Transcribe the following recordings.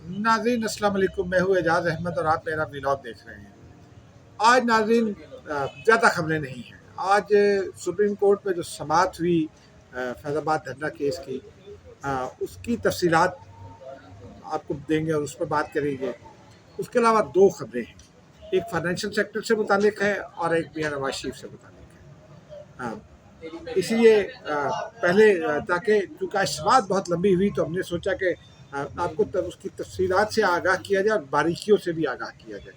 नाज़रीन अस्सलाम वालेकुम, मैं हूँ एजाज़ अहमद और आप मेरा व्लॉग देख रहे हैं। आज नाज़रीन ज़्यादा खबरें नहीं हैं। आज सुप्रीम कोर्ट में जो समाअत हुई फैज़ाबाद धरना केस की, उसकी तफसीलात आपको देंगे और उस पर बात करेंगे। उसके अलावा दो खबरें हैं, एक फाइनेंशियल सेक्टर से मुतालिक है और एक मियां नवाज शरीफ से मुतालिक है। इसलिए पहले ताकि चूँकि आज समाअत बहुत लंबी हुई तो हमने सोचा कि आपको तब उसकी तफसीलात से आगाह किया जाए और बारीकियों से भी आगाह किया जाए।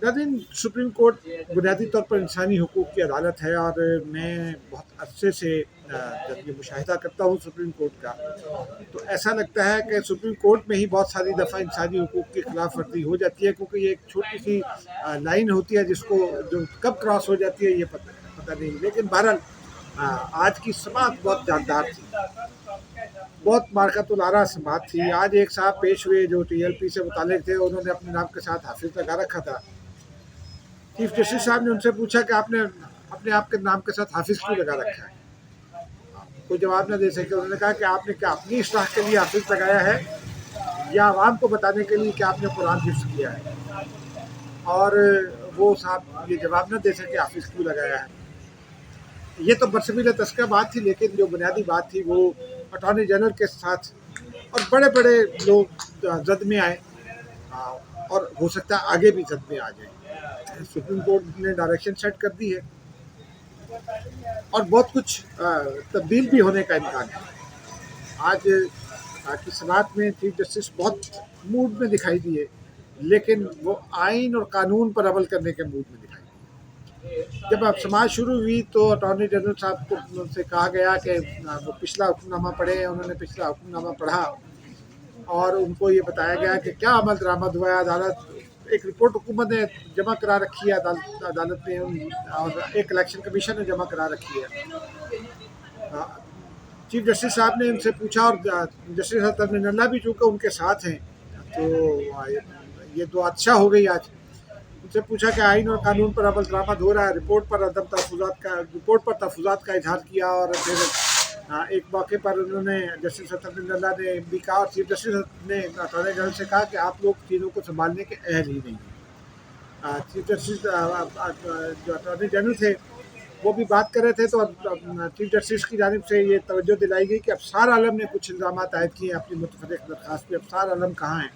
नाज़रीन, सुप्रीम कोर्ट बुनियादी तौर पर इंसानी हुकूक की अदालत है और मैं बहुत अरसे से जब ये मुशाहिदा करता हूँ सुप्रीम कोर्ट का, तो ऐसा लगता है कि सुप्रीम कोर्ट में ही बहुत सारी दफ़ा इंसानी हुकूक की खिलाफ वर्जी हो जाती है, क्योंकि ये एक छोटी सी लाइन होती है जिसको जो कब क्रॉस हो जाती है ये पता नहीं। लेकिन बहरहाल आज की समाअत बहुत जानदार थी, बहुत मार्कतुल समाअत थी। आज एक साहब पेश हुए जो TLP से मुतालिक थे, उन्होंने अपने नाम के साथ हाफिज लगा रखा था। चीफ जस्टिस साहब ने उनसे पूछा कि आपने अपने आप के नाम के साथ हाफिज क्यों लगा रखा है। कोई जवाब न दे सके। उन्होंने कहा कि आपने क्या अपनी इस्लाह के लिए हाफिज लगाया है या आवाम को बताने के लिए कि आपने कुरान हिफ्ज़ किया है। और वो साहब ये जवाब न दे सके हाफिज क्यों लगाया है। ये तो बरसबील तस्करा बात थी, लेकिन जो बुनियादी बात थी वो अटॉर्नी जनरल के साथ और बड़े बड़े लोग जद में आए और हो सकता है आगे भी जद में आ जाए। सुप्रीम कोर्ट ने डायरेक्शन सेट कर दी है और बहुत कुछ तब्दील भी होने का इम्कान है। आज की समाअत में चीफ जस्टिस बहुत मूड में दिखाई दिए, लेकिन वो आइन और कानून पर अमल करने के मूड में दिखाई दिए। जब अब समाअत शुरू हुई तो अटॉर्नी जनरल साहब को उनसे कहा गया कि वो पिछला हुक्मनामा पढ़े। उन्होंने पिछला हुक्मनामा पढ़ा और उनको ये बताया गया कि क्या अमल दरामद हुआ है। अदालत एक रिपोर्ट हुकूमत ने जमा करा रखी है अदालत में, और एक इलेक्शन कमीशन ने जमा करा रखी है। चीफ जस्टिस साहब ने उनसे पूछा, और जस्टिस तमिनल्ला भी चूँकि उनके साथ हैं तो ये दो अच्छा हो गई। आज उनसे पूछा कि आइन और कानून पर अमल दरामद हो रहा है। रिपोर्ट पर तहफ़्फ़ुज़ात का इजहार किया और फिर एक मौके पर उन्होंने जस्टिस तमिनल्ला ने भी कहा और चीफ जस्टिस ने अटॉर्नी जनरल से कहा कि आप लोग चीज़ों को संभालने के अहल ही नहीं। चीफ जस्टिस जो अटॉर्नी जनरल थे वो भी बात कर रहे थे, तो चीफ जस्टिस की जानिब से ये तवज्जो दिलाई गई कि अफसार आलम ने कुछ इल्ज़ामात आयद किए हैं अपनी मुतफ़र्रिक़ दरख्वास्त पे। अफसार आलम कहाँ हैं?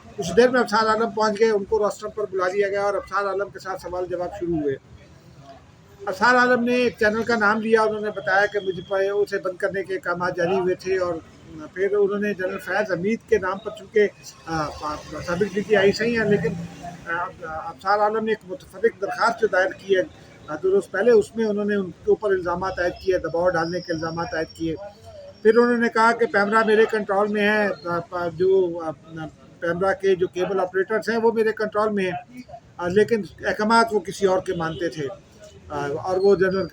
कुछ देर में अफसार आलम पहुँच गए, उनको रोस्टर पर बुला लिया गया और अफसार आलम के साथ सवाल जवाब शुरू हुए। अफसार आलम ने एक चैनल का नाम लिया। उन्होंने बताया कि मुझ पर उसे बंद करने के अहकाम जारी हुए थे, और फिर उन्होंने जनरल फैज़ हमीद के नाम पर चूँकि साबित भी किया सही है, लेकिन अफसार आलम ने एक मुतफ़र्रिक़ दरख्वास्त जो दायर की है 2 रोज़ पहले, उसमें उन्होंने उनके ऊपर इल्ज़ामात आयद किए, दबाव डालने के इल्ज़ामात आयद किए। फिर उन्होंने कहा कि पैमरा मेरे कंट्रोल में है, जो पैमरा के जो केबल ऑपरेटर्स हैं वो मेरे कंट्रोल में हैं, लेकिन अहकामात वो किसी और के मानते थे, और वो जनरल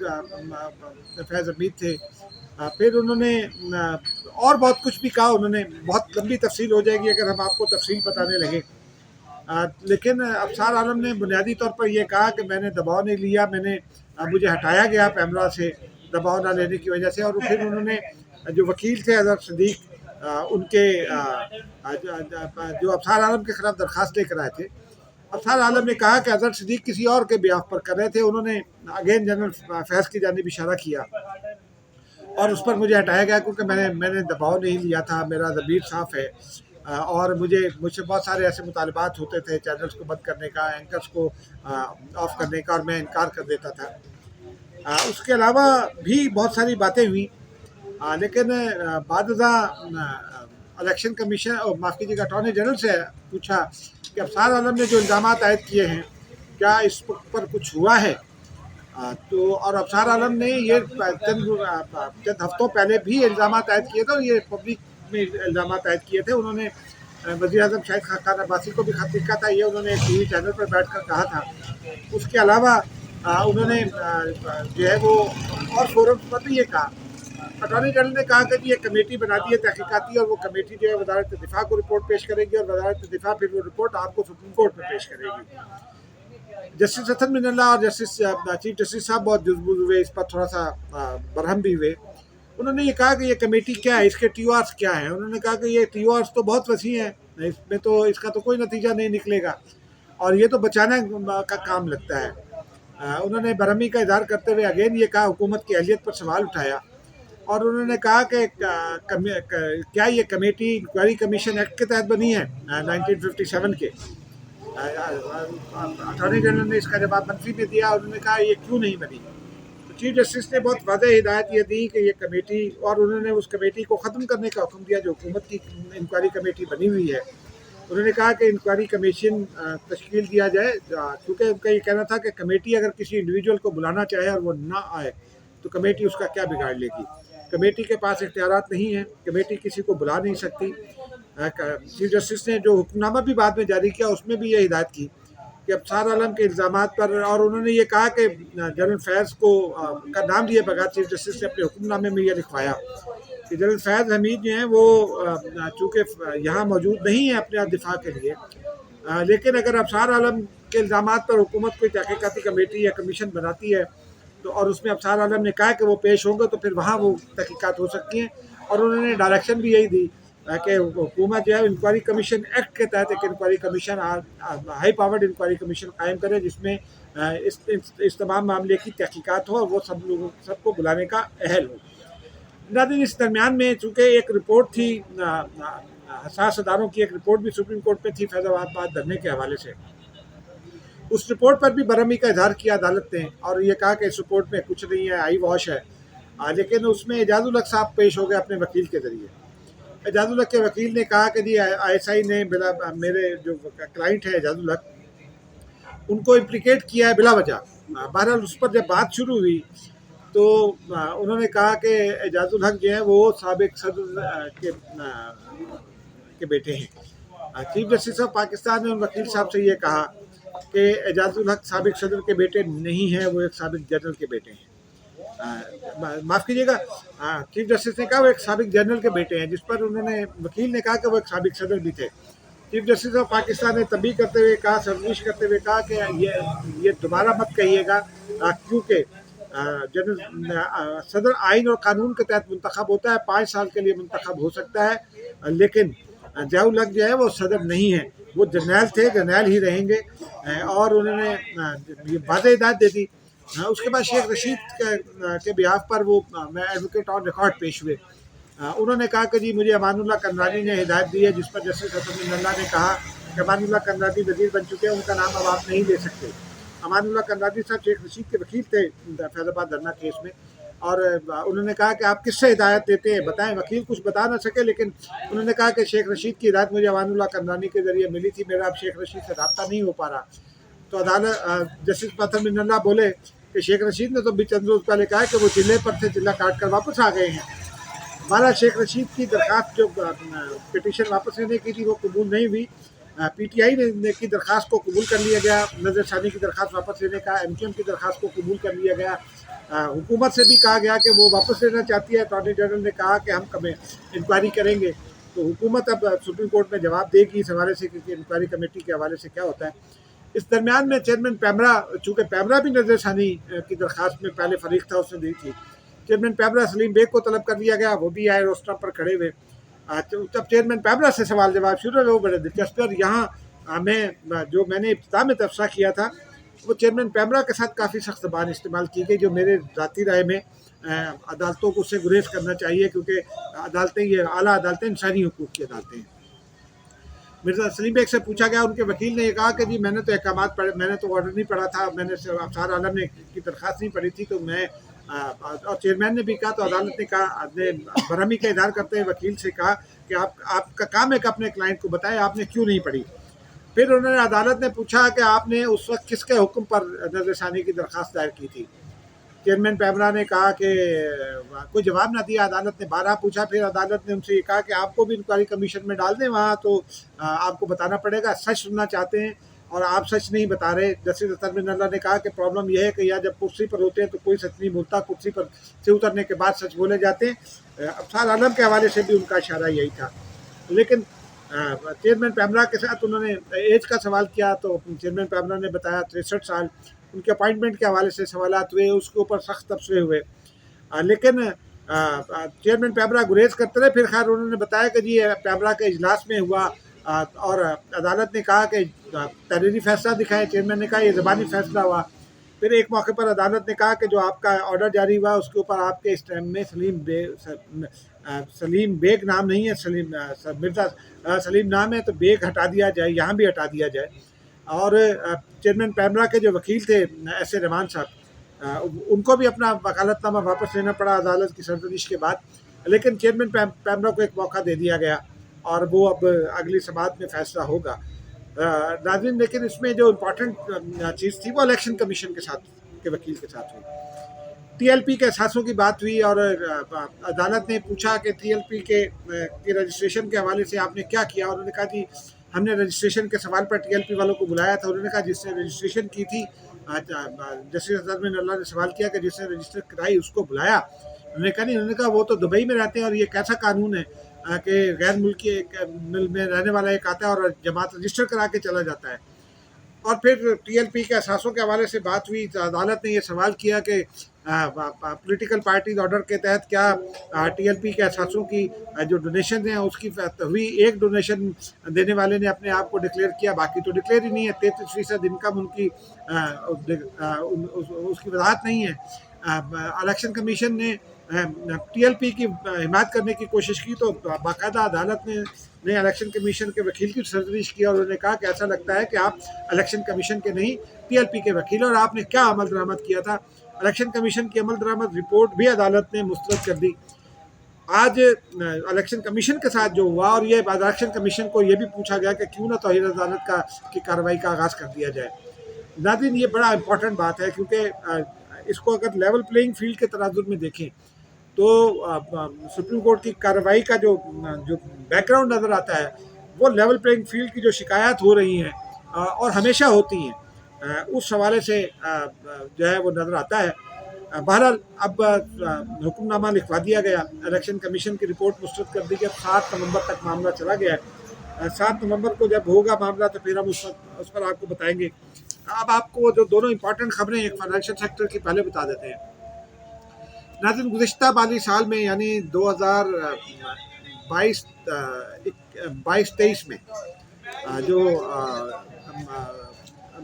फैज़ हमीद थे। फिर उन्होंने और बहुत कुछ भी कहा। उन्होंने बहुत लंबी तफसील हो जाएगी अगर हम आपको तफसील बताने लगे। लेकिन अफसार आलम ने बुनियादी तौर पर यह कहा कि मैंने दबाव नहीं लिया, मुझे हटाया गया पैमरा से दबाव ना लेने की वजह से। और फिर उन्होंने जो वकील थे अजहर सिद्दीक, उनके जो अफसार आलम के खिलाफ दरख्वास्त लेकर आए थे, अफसार आलम ने कहा कि अजहर सिद्दीक किसी और के बिहाफ पर कर रहे थे। उन्होंने अगेन जनरल फैज़ की जानिब इशारा किया और उस पर मुझे हटाया गया क्योंकि मैंने दबाव नहीं लिया था, मेरा ज़मीर साफ़ है। और मुझसे बहुत सारे ऐसे मुतालबात होते थे चैनल्स को बंद करने का, एंकर्स को ऑफ करने का, और मैं इनकार कर देता था। उसके अलावा भी बहुत सारी बातें हुई, लेकिन बादज़ा इलेक्शन कमीशन और माफ़ कीजिएगा अटॉर्नी जनरल से पूछा कि अफसार आलम ने जो इल्ज़ामात आयद किए हैं क्या इस पर कुछ हुआ है। तो और अफसार आलम ने ये चंद हफ्तों पहले भी इल्ज़ामात आयद किए थे, और ये पब्लिक में इल्ज़ामात आयद किए थे। उन्होंने वज़ीर-ए-आज़म शाहिद खान अब्बासी को भी खत लिखा था, ये उन्होंने एक टीवी चैनल पर बैठ कर कहा था। उसके अलावा उन्होंने जो है वो और फोरम्स पर भी ये कहा। अटॉर्नी जनरल ने कहा कि ये कमेटी बना दी है तहकीकाती, और वो कमेटी जो है वज़ारत दिफ़ा को रिपोर्ट पेश करेगी, और वज़ारत दिफ़ा फिर वो रिपोर्ट आपको सुप्रीम कोर्ट में पेश करेगी। जस्टिस हसन मिनल्ला और चीफ जस्टिस साहब बहुत जुज़बुज़ हुए, इस पर थोड़ा सा बरहम भी हुए। उन्होंने ये कहा कि ये कमेटी क्या है, इसके TORs क्या हैं। उन्होंने कहा कि ये TORs तो बहुत वसी हैं, इसमें तो इसका तो कोई नतीजा नहीं निकलेगा और ये तो बचाना का काम लगता है। उन्होंने बरहमी का इजहार करते हुए अगेन ये कहा, हुकूमत की अहलियत पर सवाल उठाया और उन्होंने कहा कि क्या ये कमेटी इंक्वायरी कमीशन एक्ट के तहत बनी है 1957 के। अटॉर्नी जनरल ने इसका जवाब मंफी में दिया। उन्होंने कहा ये क्यों नहीं बनी। तो चीफ जस्टिस ने बहुत वाज़ेह हिदायत ये दी कि ये कमेटी, और उन्होंने उस कमेटी को ख़त्म करने का हुक्म दिया जो हुकूमत की इंक्वायरी कमेटी बनी हुई है। उन्होंने कहा कि इंक्वायरी कमीशन तश्कील दिया जाए, क्योंकि उनका ये कहना था कि कमेटी अगर किसी इंडिविजुअल को बुलाना चाहे और वो ना आए तो कमेटी उसका क्या बिगाड़ लेगी। कमेटी के पास इख्तियारात नहीं है, कमेटी किसी को बुला नहीं सकती। चीफ जस्टिस ने जो हुक्मनामा भी बाद में जारी किया उसमें भी ये हिदायत की कि अबसार आलम के इल्ज़ाम पर, और उन्होंने ये कहा कि जनरल फैज़ को का नाम लिए बगैर चीफ जस्टिस ने अपने हुक्मनामे में ये लिखवाया कि जनरल फैज़ हमीद जो हैं वो चूँकि यहाँ मौजूद नहीं है अपने दिफा के लिए, लेकिन अगर अबसार आलम के इल्ज़ाम पर हुकूमत कोई तहकीकाती कमेटी या कमीशन बनाती है तो और उसमें अबसार आलम ने कहा कि वो पेश होंगे तो फिर वहाँ वो तहकीकात हो सकती हैं। और उन्होंने डायरेक्शन भी यही दी कि हुकूमत जो है इंक्वायरी कमीशन एक्ट के तहत एक inquiry commission, high powered inquiry commission कायम करे जिसमें इस तमाम मामले की तहकीकात हो और वो सब लोगों सबको बुलाने का अहल हो। नाज़रीन, इस दरमियान में चूँकि एक रिपोर्ट थी, हसास अदारों की एक रिपोर्ट भी सुप्रीम कोर्ट में थी फैज़ाबाद धरने के हवाले से। उस रिपोर्ट पर भी बरहमी का इजहार किया अदालत ने और ये कहा कि इस रिपोर्ट में कुछ नहीं है, आई वॉश है। लेकिन उसमें एजाजुल हक साहब पेश हो गए अपने वकील के ज़रिए। एजाजुल हक के वकील ने कहा कि जी ISI ने बिला, मेरे जो क्लाइंट है एजाजुल हक, उनको इम्प्लिकेट किया है बिला वजह। बहरहाल उस पर जब बात शुरू हुई तो उन्होंने कहा कि एजाजुल हक जो है वो साबिक सदर के बेटे हैं। चीफ जस्टिस ऑफ पाकिस्तान ने उन वकील साहब से ये कहा कि एजाजुल हक साबिक सदर के बेटे नहीं हैं, वो एक साबिक जनरल के बेटे हैं। माफ़ कीजिएगा, चीफ जस्टिस ने कहा वो एक साबिक जनरल के बेटे हैं, जिस पर उन्होंने वकील ने कहा कि वो एक साबिक सदर भी थे। चीफ जस्टिस ऑफ पाकिस्तान ने तंबीह करते हुए कहा, सर्विश करते हुए कहा कि ये दोबारा मत कहिएगा, क्योंकि जनरल सदर आइन और कानून के तहत मुंतखब होता है, 5 साल के लिए मुंतखब हो सकता है, लेकिन ज़ियाउल हक जो है वो सदर नहीं है, वो जर्नैल थे, जर्नैल ही रहेंगे। और उन्होंने ये वाज़ेह हिदायत दे दी। उसके बाद शेख रशीद के बिहाफ पर वो मैं एडवोकेट ऑन रिकॉर्ड पेश हुए। उन्होंने कहा कि जी मुझे अमानुल्लाह कनरानी ने हिदायत दी है, जिस पर जस्टिस असदुल्ला ने कहा कि अमानुल्लाह कनरानी वज़ीर बन चुके हैं, उनका नाम अब आप नहीं ले सकते। अमानुल्लाह कनरानी साहब शेख रशीद के वकील थे फैज़ाबाद धरना केस में, और उन्होंने कहा कि आप किससे हिदायत देते हैं बताएं। वकील कुछ बता ना सके, लेकिन उन्होंने कहा कि शेख रशीद की हिदायत मुझे अमानुल्लाह कनरानी के ज़रिए मिली थी, मेरा अब शेख रशीद से रब्ता नहीं हो पा रहा। तो अदालत जस्टिस पत्थर मिनल्ला बोले कि शेख रशीद ने तो भी चंद रोज़ पहले कहा कि वो जिले पर थे, जिला काट कर वापस आ गए हैं। हमारा शेख रशीद की दरख्वास्त जो पिटीशन वापस लेने की थी वो कबूल नहीं हुई। PTI ने की दरख्वास्त को कबूल कर लिया गया, नज़र सानी की दरख्वास्त वापस लेने का MQM की दरख्वास्त को कबूल कर लिया गया। हुकूमत से भी कहा गया कि वो वापस लेना चाहती है। अटॉर्नी जनरल ने कहा कि हम कमें इंक्वायरी करेंगे, तो हुकूमत अब सुप्रीम कोर्ट में जवाब देगी इस हवाले से कि इंक्वायरी कमेटी के हवाले से क्या होता है। इस दरमियान में चेयरमैन पैमरा, चूँकि पैमरा भी नज़र सानी की दरख्वास्त में पहले फरीक था, उसने दी थी, चेयरमैन पैमरा सलीम बेग को तलब कर लिया गया, वो भी आए रोस्टर पर खड़े हुए। तब चेयरमैन पैमरा से सवाल जवाब शुरू हुए, वो बड़े दिलचस्प। और यहाँ मैंने इब्तिदा में तबसरा किया था, वो चेयरमैन पैमरा के साथ काफ़ी सख्त ज़बान इस्तेमाल की गई, जो मेरे ज़ाती राय में अदालतों को उससे गुरेज करना चाहिए, क्योंकि अदालतें ये आला अदालतें इंसानी हुकूक की अदालतें हैं। मिर्ज़ा सलीम बेग से पूछा गया, उनके वकील ने ये कहा कि जी मैंने तो अहकामात पढ़े, मैंने तो ऑर्डर नहीं पढ़ा था, मैंने अफसार आलम ने की दरख्वास्त नहीं पढ़ी थी, तो मैं और चेयरमैन ने भी कहा, तो अदालत ने कहा, बरहमी का इजहार करते हुए वकील से कहा कि आपका काम है कि अपने क्लाइंट को बताएं आपने क्यों नहीं पढ़ी। फिर उन्होंने अदालत ने पूछा कि आपने उस वक्त किसके हुक्म पर नज़रसानी की दरख्वास्त दायर की थी। चेयरमैन पैमरा ने कहा कि कोई जवाब ना दिया। अदालत ने 12 पूछा, फिर अदालत ने उनसे ये कहा कि आपको भी इंक्वायरी कमीशन में डाल दें वहाँ, तो आपको बताना पड़ेगा, सच सुनना चाहते हैं और आप सच नहीं बता रहे। जस्टिस अतर मिनल्ला ने कहा कि प्रॉब्लम यह है कि यह जब कुर्सी पर होते हैं तो कोई सच नहीं बोलता, कुर्सी पर से उतरने के बाद सच बोले जाते हैं। अफसार आलम के हवाले से भी उनका इशारा यही था। लेकिन चेयरमैन पैमरा के साथ उन्होंने एज का सवाल किया, तो चेयरमैन पैमरा ने बताया 63 साल। उनके अपॉइंटमेंट के हवाले से सवाल हुए, उसके ऊपर सख्त तबसरे हुए। लेकिन चेयरमैन पैमरा गुरेज करते रहे। फिर खैर उन्होंने बताया कि जी पैमरा के इजलास में हुआ और अदालत ने कहा कि तहरीरी फैसला दिखाएं। चेयरमैन ने कहा ये ज़बानी फैसला हुआ। फिर एक मौके पर अदालत ने कहा कि जो आपका ऑर्डर जारी हुआ उसके ऊपर आपके स्टैम्प में सलीम बेग नाम नहीं है, मिर्जा सलीम नाम है, तो बेग हटा दिया जाए, यहाँ भी हटा दिया जाए। और चेयरमैन पैमरा के जो वकील थे एस ए रहमान साहब, उनको भी अपना वकालतनामा वापस लेना पड़ा अदालत की सरजनिश के बाद। लेकिन चेयरमैन पैमरा को एक मौका दे दिया गया और वो अब अगली समात में फैसला होगा। नाज़रीन, लेकिन इसमें जो इम्पोर्टेंट चीज़ थी वो इलेक्शन कमीशन के साथ के वकील के साथ हुई। टीएलपी के एहसासों की बात हुई और अदालत ने पूछा कि टीएलपी के रजिस्ट्रेशन के हवाले से आपने क्या किया। उन्होंने कहा जी हमने रजिस्ट्रेशन के सवाल पर टीएलपी वालों को बुलाया था। उन्होंने कहा जिसने रजिस्ट्रेशन की थी, जस्टिस अजहर अल्लाह ने सवाल किया कि जिसने रजिस्टर कराई उसको बुलाया। उन्होंने कहा नहीं। उन्होंने कहा वो तो दुबई में रहते हैं और ये कैसा कानून है कि गैर मुल्की मिल में रहने वाला एक आता है और जमात रजिस्टर करा के चला जाता है। और फिर टीएलपी के एहसासों के हवाले से बात हुई तो अदालत ने ये सवाल किया कि पॉलिटिकल पार्टीज ऑर्डर के तहत क्या टीएलपी के एहसासों की जो डोनेशन है उसकी हुई। एक डोनेशन देने वाले ने अपने आप को डिक्लेयर किया, बाकी तो डिक्लेयर ही नहीं है। 33% इनकम उनकी उसकी वजाहत नहीं है। इलेक्शन कमीशन ने टीएलपी की हिमायत करने की कोशिश की तो बाकायदा अदालत ने इलेक्शन कमीशन के वकील की सरजरीश की और उन्होंने कहा कि ऐसा लगता है कि आप इलेक्शन कमीशन के नहीं टीएलपी के वकील और आपने क्या अमल दरामद किया था। इलेक्शन कमीशन की अमल दरामद रिपोर्ट भी अदालत ने मुस्तरद कर दी। आज इलेक्शन कमीशन के साथ जो हुआ और ये इलेक्शन कमीशन को ये भी पूछा गया कि क्यों ना तौहीन अदालत की कार्रवाई का आगाज़ कर दिया जाए। नाज़रीन, ये बड़ा इंपॉर्टेंट बात है क्योंकि इसको अगर लेवल प्लेइंग फील्ड के तनाजुर में देखें तो सुप्रीम कोर्ट की कार्रवाई का जो बैकग्राउंड नज़र आता है वो लेवल प्लेइंग फील्ड की जो शिकायत हो रही हैं और हमेशा होती हैं उस हवाले से जो है वो नज़र आता है। बहरहाल अब हुक्मनामा लिखवा दिया गया, इलेक्शन कमीशन की रिपोर्ट मुस्तरद कर दी गई। 7 नवंबर तक मामला चला गया है। 7 नवंबर को जब होगा मामला तो फिर हम उस पर आपको बताएंगे। अब आपको जो दोनों इंपॉर्टेंट खबरें एक फाइनेंशियल सेक्टर की पहले बता देते हैं। नाज़रीन, गुज़िश्ता माली साल में यानी 2022-23 में जो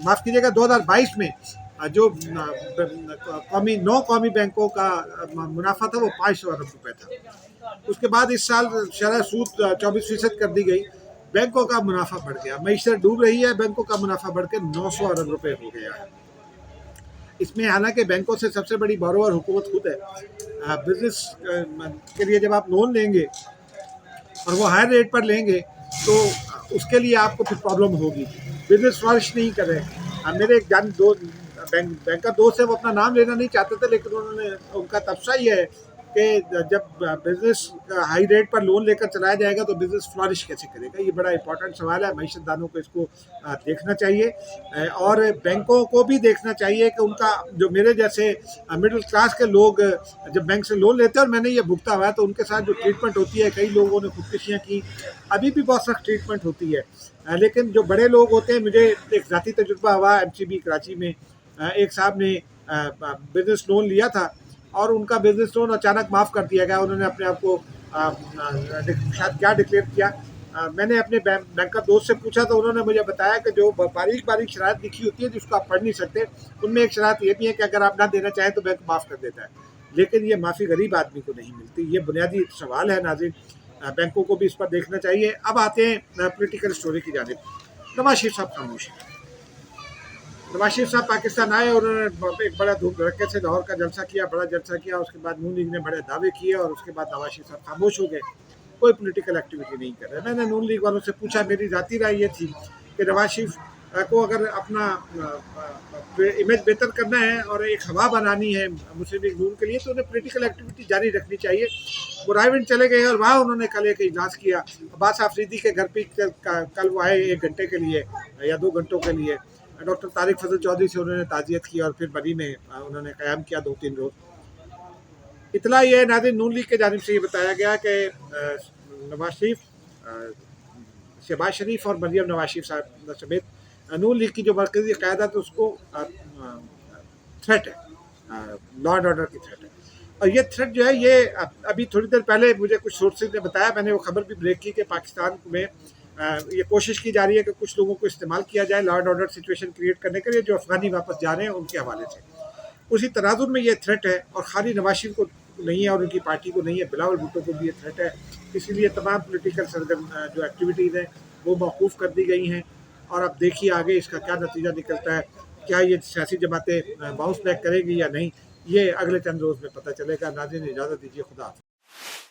माफ़ कीजिएगा 2022 में जो 9 कौमी बैंकों का मुनाफा था वो 500 अरब रुपये था। उसके बाद इस साल शरह सूद 24% कर दी गई, बैंकों का मुनाफा बढ़ गया। मईशत डूब रही है, बैंकों का मुनाफा बढ़ के 900 अरब रुपये हो गया है। इसमें हालांकि बैंकों से सबसे बड़ी बोरोवर हुकूमत खुद है। बिजनेस के लिए जब आप लोन लेंगे और वो हायर रेट पर लेंगे तो उसके लिए आपको फिर प्रॉब्लम होगी। बिजनेस फ्लरिश नहीं कर रहे। मेरे एक बैंकर दोस्त है, वो अपना नाम लेना नहीं चाहते थे, लेकिन उनका तबसरा ये है कि जब बिजनेस हाई रेट पर लोन लेकर चलाया जाएगा तो बिजनेस फ्लरिश कैसे करेगा। ये बड़ा इंपॉर्टेंट सवाल है। मईशतदानों को इसको देखना चाहिए और बैंकों को भी देखना चाहिए कि उनका जो मेरे जैसे मिडिल क्लास के लोग जब बैंक से लोन लेते हैं और मैंने ये भुगता हुआ है तो उनके साथ जो ट्रीटमेंट होती है, कई लोगों ने खुदकुशियाँ की, अभी भी बहुत सख्त ट्रीटमेंट होती है। लेकिन जो बड़े लोग होते हैं, मुझे एक ज़ाती तजुर्बा हुआ MCB कराची में, एक साहब ने बिजनेस लोन लिया था और उनका बिजनेस लोन अचानक माफ़ कर दिया गया। उन्होंने अपने आप को शायद क्या डिक्लेयर किया। मैंने अपने बैंकर दोस्त से पूछा तो उन्होंने मुझे बताया कि जो बारीक बारीक शरात लिखी होती है जिसको आप पढ़ नहीं सकते, उनमें एक शरात ये भी है कि अगर आप ना देना चाहें तो बैंक माफ़ कर देता है। लेकिन ये माफ़ी गरीब आदमी को नहीं मिलती। ये बुनियादी सवाल है नाज़रीन, बैंकों को भी इस पर देखना चाहिए। अब आते हैं पॉलिटिकल स्टोरी की जानिब। नवाज शरीफ साहब खामोश। नवाज शरीफ साहब पाकिस्तान आए और उन्होंने एक बड़ा धूम धड़के से लाहौर का जलसा किया, बड़ा जलसा किया। उसके बाद नून लीग ने बड़े दावे किए और उसके बाद नवाज शरीफ साहब खामोश हो गए, कोई पॉलिटिकल एक्टिविटी नहीं कर रहे। मैंने नून लीग वालों से पूछा, मेरी ज़ाती राय ये थी कि नवाज शरीफ को अगर अपना इमेज बेहतर करना है और एक हवा बनानी है मुस्लिम लीग नून के लिए तो उन्हें पॉलिटिकल एक्टिविटी जारी रखनी चाहिए। वो रायविंड चले गए और वहाँ उन्होंने कल एक इजलास किया। अब्बास आफरीदी के घर पे कल वो आए 1 घंटे के लिए या 2 घंटों के लिए। डॉक्टर तारिक फजल चौधरी से उन्होंने ताज़ियत की और फिर बरी में उन्होंने क़याम किया 2-3 रोज़। इतना ये नाज़रीन नून लीग के जानिब से ये बताया गया कि नवाज शरीफ, शहबाज शरीफ और मरियम नवाज शरीफ साहब समेत नून लीग की जो मरकज़ी क़यादत है उसको थ्रेट है, लॉ एंड ऑर्डर की थ्रेट है। और ये थ्रेट जो है ये अभी थोड़ी देर पहले मुझे कुछ सोर्सेज ने बताया, मैंने वो खबर भी ब्रेक की कि पाकिस्तान में ये कोशिश की जा रही है कि कुछ लोगों को इस्तेमाल किया जाए law and order situation create करने के लिए, जो अफगानी वापस जा रहे हैं उनके हवाले से। उसी तनाजुर में ये थ्रेट है, और खाली नवाज शरीफ को नहीं है और उनकी पार्टी को नहीं है, बिलावल भुट्टो को भी ये थ्रेट है। इसीलिए तमाम पोलिटिकल सरगर्म जो एक्टिविटीज़ हैं वो मौकूफ़ कर दी गई हैं। और अब देखिए आगे इसका क्या नतीजा निकलता है, क्या ये सियासी जमातें बाउंस बैक करेंगी या नहीं, ये अगले चंद रोज़ में पता चलेगा। नाज़रीन, इजाज़त दीजिए, खुदा हाफ़िज़।